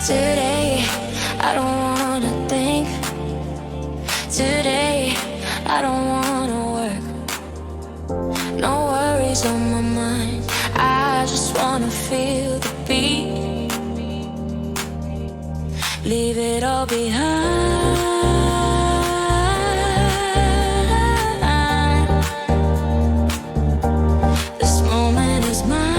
Today, I don't wanna think. Today, I don't wanna work. No worries on my mind. I just wanna feel the beat. Leave it all behind. This moment is mine.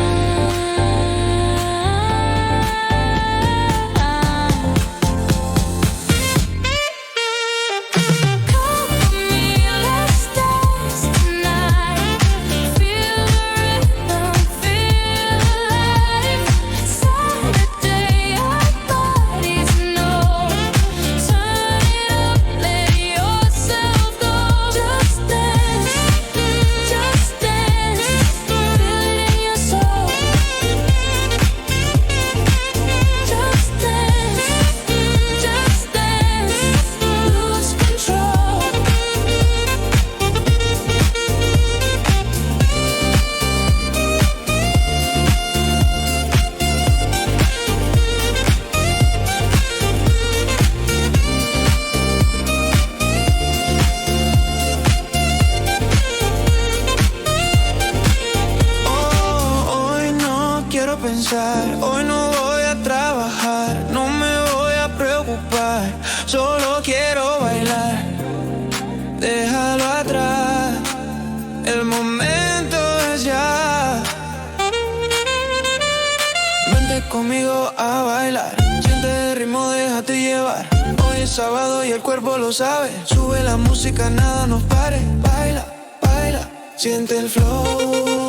Hoy no voy a trabajar, no me voy a preocupar, solo quiero bailar. Déjalo atrás, el momento es ya. Vente conmigo a bailar, siente el ritmo, déjate llevar. Hoy es sábado y el cuerpo lo sabe. Sube la música, nada nos pare. Baila, baila, siente el flow.